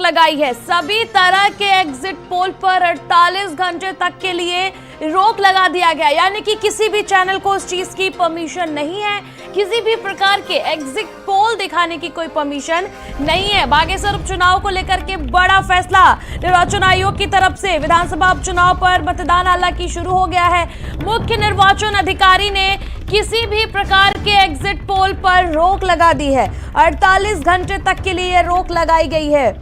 लगाई है। सभी तरह के एग्जिट पोल पर 48 घंटे तक के लिए रोक लगा दिया गया, यानी कि किसी भी चैनल को उस चीज की परमिशन नहीं है, किसी भी प्रकार के एग्जिट पोल दिखाने की कोई परमिशन नहीं है। बागेश्वर उपचुनाव को लेकर के बड़ा फैसला निर्वाचन आयोग की तरफ से। विधानसभा उपचुनाव पर मतदान हालांकि शुरू हो गया है। मुख्य निर्वाचन अधिकारी ने किसी भी प्रकार के एग्जिट पोल पर रोक लगा दी है। 48 घंटे तक के लिए रोक लगाई गई है।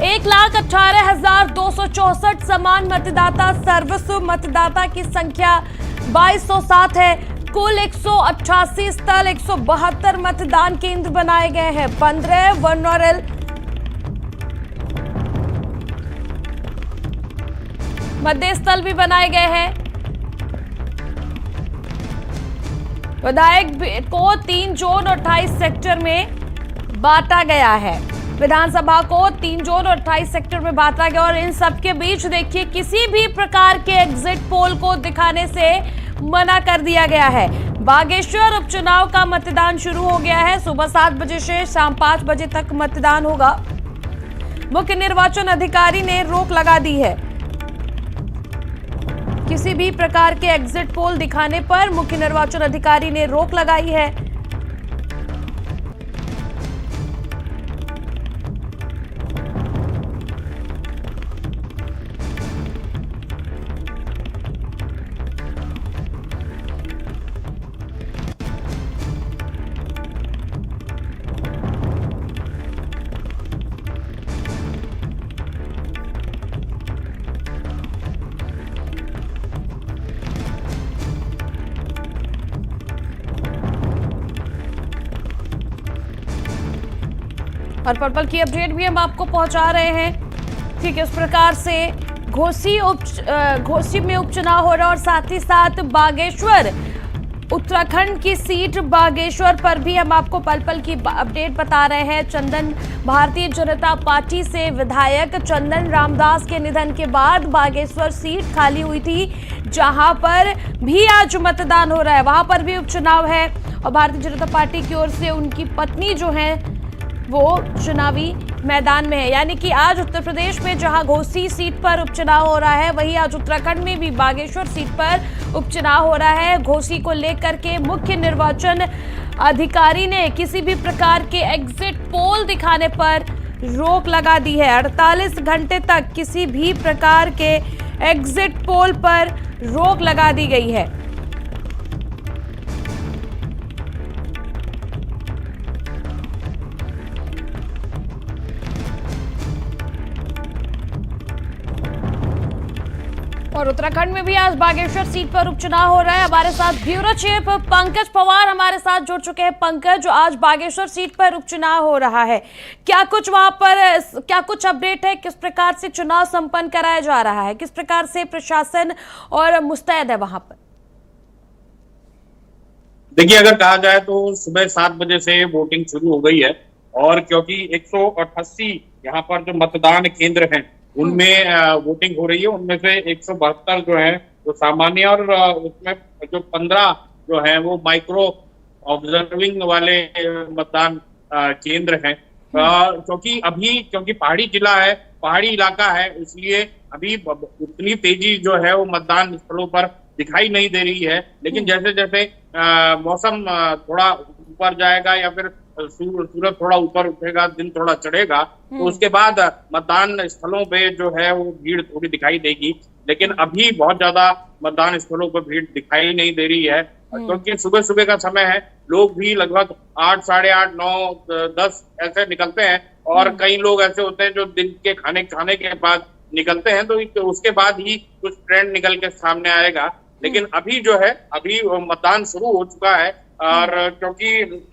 1,18,264 समान मतदाता, सर्वस्व मतदाता की संख्या 2207 है। कुल 188 स्थल, 172 मतदान केंद्र बनाए गए हैं। 15 वनरल मतदेय स्थल भी बनाए गए हैं। विधायक को 3 जोन और 28 सेक्टर में बांटा गया है। विधानसभा को 3 जोन और 28 सेक्टर में बांटा गया और इन सब के बीच देखिए किसी भी प्रकार के एग्जिट पोल को दिखाने से मना कर दिया गया है। बागेश्वर उपचुनाव का मतदान शुरू हो गया है। सुबह 7 बजे से शाम 5 बजे तक मतदान होगा। मुख्य निर्वाचन अधिकारी ने रोक लगा दी है। किसी भी प्रकार के एग्जिट पोल दिखाने पर मुख्य निर्वाचन अधिकारी ने रोक लगाई है। और पर्पल की अपडेट भी हम आपको पहुंचा रहे हैं। ठीक है, इस प्रकार से घोसी में उपचुनाव हो रहा है और साथ ही साथ बागेश्वर उत्तराखंड की सीट बागेश्वर पर भी हम आपको पल पल की अपडेट बता रहे हैं। चंदन, भारतीय जनता पार्टी से विधायक चंदन रामदास के निधन के बाद बागेश्वर सीट खाली हुई थी, जहां पर भी आज मतदान हो रहा है। वहां पर भी उपचुनाव है और भारतीय जनता पार्टी की ओर से उनकी पत्नी जो है वो चुनावी मैदान में है। यानी कि आज उत्तर प्रदेश में जहां घोसी सीट पर उपचुनाव हो रहा है, वहीं आज उत्तराखंड में भी बागेश्वर सीट पर उपचुनाव हो रहा है। घोसी को लेकर के मुख्य निर्वाचन अधिकारी ने किसी भी प्रकार के एग्जिट पोल दिखाने पर रोक लगा दी है। 48 घंटे तक किसी भी प्रकार के एग्जिट पोल पर रोक लगा दी गई है। और उत्तराखंड में भी आज बागेश्वर सीट पर उपचुनाव हो रहा है। हमारे साथ ब्यूरो चीफ पंकज पवार हमारे साथ जुड़ चुके हैं। पंकज, जो आज बागेश्वर सीट पर उपचुनाव हो रहा है, क्या कुछ वहां पर अपडेट है? किस प्रकार से चुनाव संपन्न कराया जा रहा है? किस प्रकार से प्रशासन और मुस्तैद है वहां पर? देखिए, अगर कहा जाए तो सुबह 7 बजे से वोटिंग शुरू हो गई है और क्योंकि 188 यहाँ पर जो मतदान केंद्र हैं उनमें वोटिंग हो रही है, उनमें से 172 जो है वो सामान्य और उसमें जो 15 जो है वो माइक्रो ऑब्जर्विंग वाले मतदान केंद्र हैं। क्योंकि पहाड़ी जिला है, पहाड़ी इलाका है, इसलिए अभी उतनी तेजी जो है वो मतदान स्थलों पर दिखाई नहीं दे रही है। लेकिन जैसे जैसे मौसम थोड़ा ऊपर जाएगा या फिर सूरज थोड़ा ऊपर उठेगा, दिन थोड़ा चढ़ेगा, तो उसके बाद मतदान स्थलों पे जो है वो भीड़ थोड़ी दिखाई देगी। लेकिन अभी बहुत ज्यादा मतदान स्थलों पर भीड़ दिखाई नहीं दे रही है, क्योंकि सुबह सुबह का समय है। लोग भी लगभग 8, साढ़े 8, 9, 10 ऐसे निकलते हैं और कई लोग ऐसे होते हैं जो दिन के खाने के बाद निकलते हैं, तो उसके बाद ही कुछ ट्रेंड निकल के सामने आएगा। लेकिन अभी जो है अभी मतदान शुरू हो चुका है और क्योंकि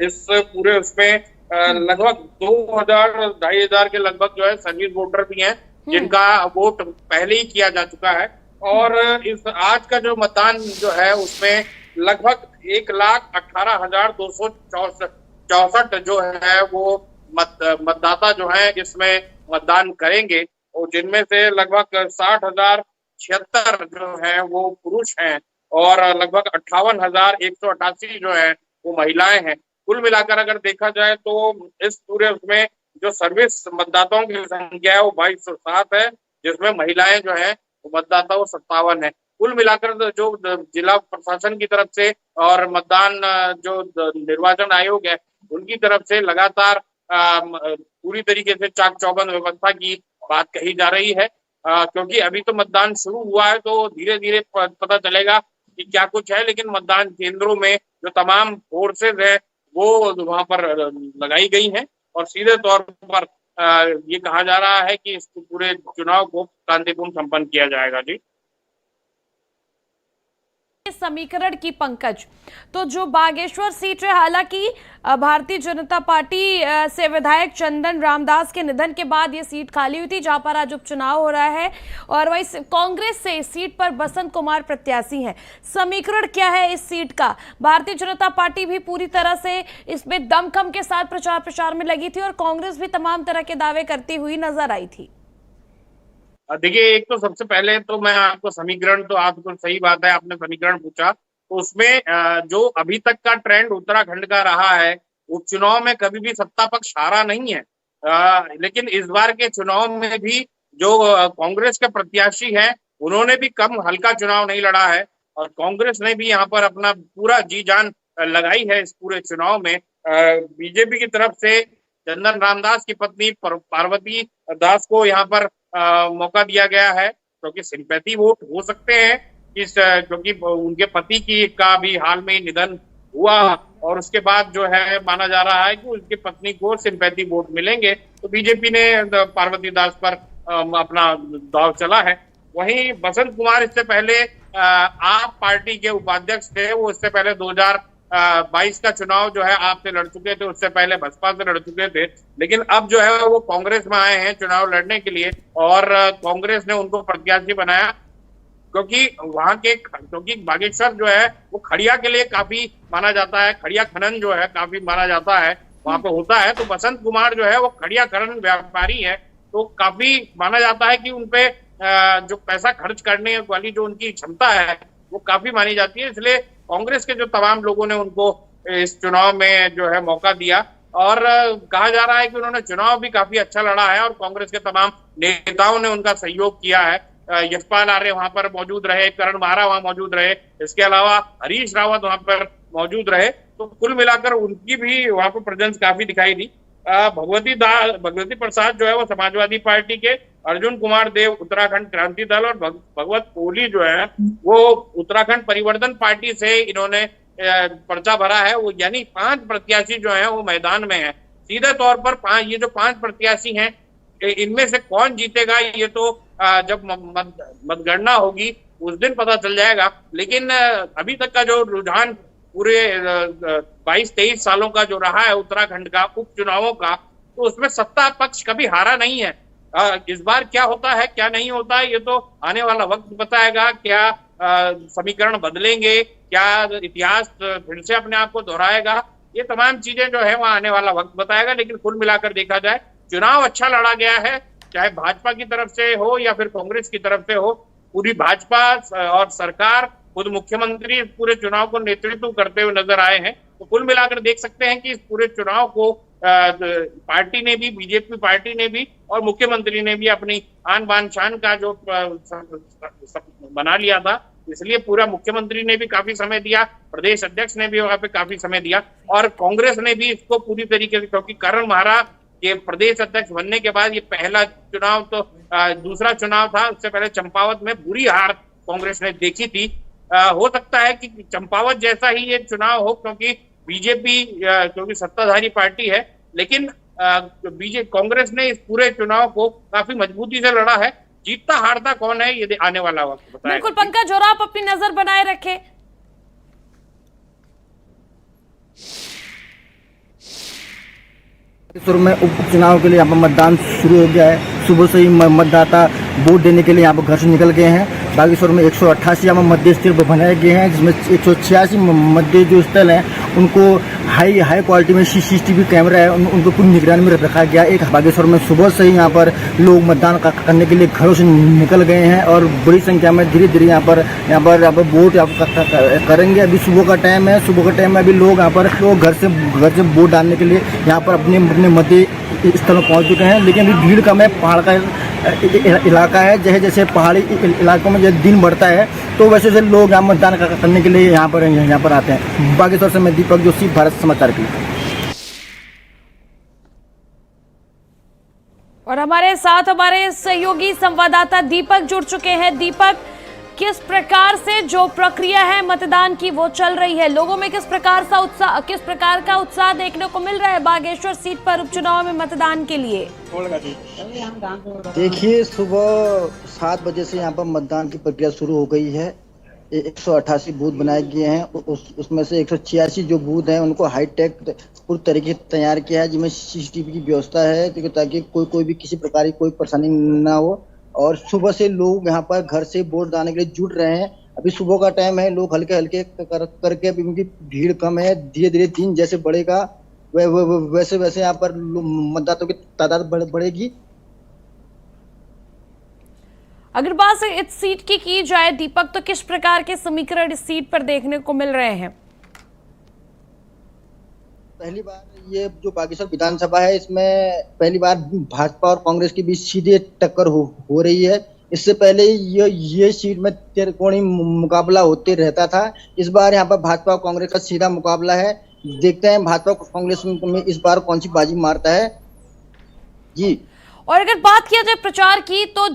इस पूरे उसमें लगभग 2,000-2,500 के लगभग जो है सर्विस वोटर भी हैं जिनका वोट पहले ही किया जा चुका है। और इस आज का जो मतदान जो है उसमें लगभग 1,18,264 जो है वो मतदाता जो है इसमें मतदान करेंगे, और जिनमें से लगभग 60,076 जो है वो पुरुष हैं और लगभग 58,188 जो है वो महिलाएं हैं। कुल मिलाकर अगर देखा जाए तो इस पूरे उसमें जो सर्विस मतदाताओं की संख्या है वो 2207 है, जिसमें महिलाएं जो है मतदाता वो 57 है। कुल मिलाकर जो जिला प्रशासन की तरफ से और मतदान जो निर्वाचन आयोग है उनकी तरफ से लगातार पूरी तरीके से चाक चौबंद व्यवस्था की बात कही जा रही है, क्योंकि अभी तो मतदान शुरू हुआ है तो धीरे धीरे पता चलेगा कि क्या कुछ है। लेकिन मतदान केंद्रों में जो तमाम फोर्सेज है वो वहां पर लगाई गई हैं और सीधे तौर पर ये कहा जा रहा है कि इस पूरे चुनाव को शांतिपूर्ण संपन्न किया जाएगा। जी, समीकरण की पंकज, तो जो बागेश्वर सीट है, हालांकि भारतीय जनता पार्टी से विधायक चंदन रामदास के निधन के बाद ये सीट खाली हुई थी जहां पर आज उपचुनाव हो रहा है, और वही कांग्रेस से इस सीट पर बसंत कुमार प्रत्याशी हैं। समीकरण क्या है इस सीट का? भारतीय जनता पार्टी भी पूरी तरह से इसमें दमखम के साथ प्रचार में लगी थी और कांग्रेस भी तमाम तरह के दावे करती हुई नजर आई थी। देखिए, एक तो सबसे पहले तो मैं आपको समीकरण, तो आपको सही बात है, आपने समीकरण पूछा तो उसमें जो अभी तक का ट्रेंड उत्तराखंड का रहा है, उपचुनाव में कभी भी सत्ता पक्ष हारा नहीं है। लेकिन इस बार के चुनाव में भी जो कांग्रेस के प्रत्याशी हैं उन्होंने भी कम हल्का चुनाव नहीं लड़ा है और कांग्रेस ने भी यहाँ पर अपना पूरा जी जान लगाई है इस पूरे चुनाव में। बीजेपी की तरफ से चंदन रामदास की पत्नी पार्वती दास को यहाँ पर मौका दिया गया है, क्योंकि सिंपैथी वोट हो सकते हैं क्योंकि उनके पति का भी हाल में निधन हुआ और उसके बाद जो है माना जा रहा है कि उनकी पत्नी को सिंपैथी वोट मिलेंगे, तो बीजेपी ने पार्वती दास पर अपना दाव चला है। वहीं बसंत कुमार इससे पहले आप पार्टी के उपाध्यक्ष थे, वो इससे पहले 2022 का चुनाव जो है आप से लड़ चुके थे, उससे पहले बसपा से लड़ चुके थे, लेकिन अब जो है वो कांग्रेस में आए हैं चुनाव लड़ने के लिए और कांग्रेस ने उनको प्रत्याशी बनाया, क्योंकि बागेश्वर जो है वो खड़िया के लिए काफी माना जाता है, खड़िया खनन जो है काफी माना जाता है वहां पे होता है। तो बसंत कुमार जो है वो खड़िया खनन व्यापारी है, तो काफी माना जाता है कि उनपे जो पैसा खर्च करने वाली जो उनकी क्षमता है वो काफी मानी जाती है। इसलिए कांग्रेस के जो तमाम लोगों ने उनको इस चुनाव में जो है मौका दिया और कहा जा रहा है कि उन्होंने चुनाव भी काफी अच्छा लड़ा है और कांग्रेस के तमाम नेताओं ने उनका सहयोग किया है। यशपाल आर्य वहां पर मौजूद रहे, करण मारा वहां मौजूद रहे, इसके अलावा हरीश रावत वहां पर मौजूद रहे, तो कुल मिलाकर उनकी भी वहां पर प्रेजेंस काफी दिखाई दी। भगवती प्रसाद जो है वो समाजवादी पार्टी के, अर्जुन कुमार देव उत्तराखंड क्रांति दल और भगवत कोहली जो है वो उत्तराखंड परिवर्तन पार्टी से इन्होंने पर्चा भरा है। वो यानी 5 प्रत्याशी जो है वो मैदान में है। सीधे तौर पर ये जो 5 प्रत्याशी हैं इनमें से कौन जीतेगा ये तो जब मतगणना होगी उस दिन पता चल जाएगा। लेकिन अभी तक का जो रुझान पूरे 22-23 सालों का जो रहा है उत्तराखंड का उपचुनावों का, तो उसमें सत्ता पक्ष कभी हारा नहीं है। इस बार क्या होता है क्या नहीं होता है ये तो आने वाला वक्त बताएगा। क्या समीकरण बदलेंगे, क्या इतिहास फिर से अपने आप को दोहराएगा, ये तमाम चीजें जो है वह आने वाला वक्त बताएगा। लेकिन कुल मिलाकर देखा जाए चुनाव अच्छा लड़ा गया है, चाहे भाजपा की तरफ से हो या फिर कांग्रेस की तरफ से हो। पूरी भाजपा और सरकार, खुद मुख्यमंत्री पूरे चुनाव को नेतृत्व करते हुए नजर आए हैं। तो कुल मिलाकर देख सकते हैं कि इस पूरे चुनाव को पार्टी ने भी, बीजेपी पार्टी ने भी और मुख्यमंत्री ने भी अपनी आन बान शान का जो बना लिया था, इसलिए पूरा मुख्यमंत्री ने भी काफी समय दिया, प्रदेश अध्यक्ष ने भी वहां पे काफी समय दिया और कांग्रेस ने भी इसको पूरी तरीके से, क्योंकि करण मारा के प्रदेश अध्यक्ष बनने के बाद ये पहला चुनाव तो दूसरा चुनाव था, उससे पहले चंपावत में बुरी हार कांग्रेस ने देखी थी। हो सकता है कि चंपावत जैसा ही ये चुनाव हो, क्योंकि बीजेपी क्योंकि सत्ताधारी पार्टी है, लेकिन कांग्रेस ने इस पूरे चुनाव को काफी मजबूती से लड़ा है। जीतता हारता कौन है ये आने वाला वक्त बताएगा। बिल्कुल पंकज, और आप अपनी नजर बनाए रखें। में उपचुनाव के लिए यहाँ पर मतदान शुरू हो गया है। सुबह से ही मतदाता वोट देने के लिए यहाँ पर घर से निकल गए हैं। बागेश्वर में 188 यहाँ पर मतदेय स्थल बनाए गए हैं, जिसमें 186 मतदेय जो स्थल हैं उनको हाई क्वालिटी में CCTV कैमरा है, उनको पूरी निगरानी में रखा गया। एक बागेश्वर में सुबह से ही यहाँ पर लोग मतदान करने के लिए घरों से निकल गए हैं और बड़ी संख्या में धीरे धीरे यहाँ पर वोट करेंगे। अभी सुबह का टाइम है, सुबह के टाइम में अभी लोग यहाँ पर घर से वोट डालने के लिए यहाँ पर अपने स्थल में पहुंच चुके हैं, लेकिन अभी भीड़ कम है। पहाड़ का इलाका है, जैसे जैसे पहाड़ी इलाकों में जैसे दिन बढ़ता है तो वैसे वैसे लोग यहाँ मतदान करने के लिए यहाँ पर आते हैं। बागेश्वर से मैं दीपक जोशी, भारत समाचार के लिए। और हमारे साथ हमारे सहयोगी संवाददाता दीपक जुड़ चुके हैं। दीपक, किस प्रकार से जो प्रक्रिया है मतदान की वो चल रही है, लोगों में किस प्रकार का उत्साह देखने को मिल रहा है बागेश्वर सीट पर उपचुनाव में मतदान के लिए? देखिए, सुबह 7 बजे से यहाँ पर मतदान की प्रक्रिया शुरू हो गई है। 188 बूथ बनाए गए हैं, उसमें से 186 जो बूथ हैं उनको हाईटेक पूरी तरीके से तैयार किया है, जिसमें CCTV की व्यवस्था है ताकि कोई भी किसी प्रकार की कोई परेशानी ना हो। और सुबह से लोग यहाँ पर घर से वोट डालने के लिए जुट रहे हैं। अभी सुबह का टाइम है, लोग हल्के हल्के करके अभी उनकी भीड़ कम है। धीरे धीरे दिन जैसे बढ़ेगा वैसे वैसे यहाँ पर मतदाताओं की तादाद बढ़ेगी। अगर बात इस सीट की जाए दीपक, तो किस प्रकार के समीकरण इस सीट पर देखने को मिल रहे हैं? पहली बार ये जो बागेश्वर विधानसभा है, इसमें पहली बार भाजपा और कांग्रेस के बीच सीधे टक्कर हो रही है। इससे पहले ये सीट में त्रिकोणीय मुकाबला होते रहता था। इस बार यहाँ पर भाजपा और कांग्रेस का सीधा मुकाबला है। देखते हैं भाजपा और कांग्रेस में इस बार कौन सी बाजी मारता है जी। और अगर बात किया जाए प्रचार की, तो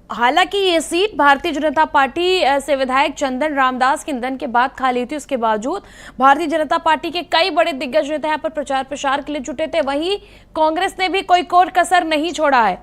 हालांकि ये सीट भारतीय जनता पार्टी से विधायक चंदन रामदास के निधन के बाद खाली थी, उसके बावजूद भारतीय जनता पार्टी के कई बड़े दिग्गज नेता यहाँ पर प्रचार प्रसार के लिए जुटे थे। वहीं कांग्रेस ने भी कोई कोर कसर नहीं छोड़ा है।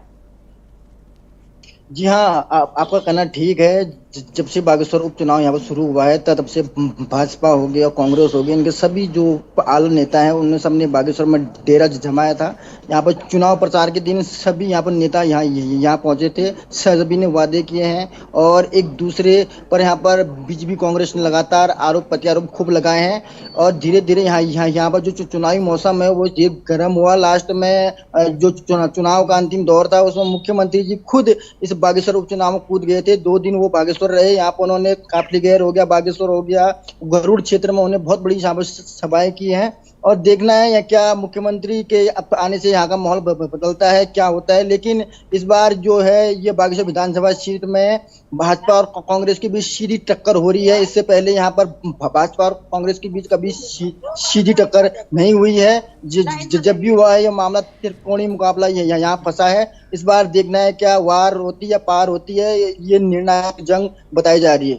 जी हाँ, आपका कहना ठीक है। जब से बागेश्वर उपचुनाव यहाँ पर शुरू हुआ है तब से भाजपा हो गया, कांग्रेस हो गया, इनके सभी जो आला नेता हैं उन्होंने सबने बागेश्वर में डेरा जमाया था। यहाँ पर चुनाव प्रचार के दिन सभी यहाँ पर नेता यहाँ पहुंचे थे। सभी ने वादे किए हैं और एक दूसरे पर यहाँ पर बीजेपी कांग्रेस ने लगातार आरोप प्रत्यारोप खूब लगाए हैं। और धीरे धीरे यहाँ पर जो चुनावी मौसम है वो ये गर्म हुआ। लास्ट में जो चुनाव का अंतिम दौर था उसमें मुख्यमंत्री जी खुद इस बागेश्वर उपचुनाव में कूद गए थे। 2 दिन वो बागेश्वर रहे। यहाँ पर उन्होंने काफली गैर हो गया, बागेश्वर हो गया, गरुड़ क्षेत्र में उन्होंने बहुत बड़ी यहाँ पर सभाएं की हैं। और देखना है या क्या मुख्यमंत्री के आने से यहाँ का माहौल बदलता है, क्या होता है। लेकिन इस बार जो है ये बागेश्वर विधानसभा सीट में भाजपा और कांग्रेस के बीच सीधी टक्कर हो रही है। इससे पहले यहाँ पर भाजपा और कांग्रेस के बीच कभी सीधी टक्कर नहीं हुई है। जब भी हुआ है ये मामला त्रिकोणीय मुकाबला यहाँ फंसा है। इस बार देखना है क्या वार होती है या पार होती है, ये निर्णायक जंग बताई जा रही है।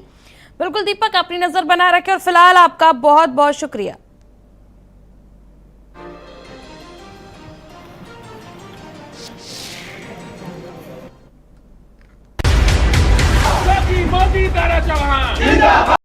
बिल्कुल दीपक, अपनी नजर बनाए रखें और फिलहाल आपका बहुत बहुत शुक्रिया। मोदी तारा चौहान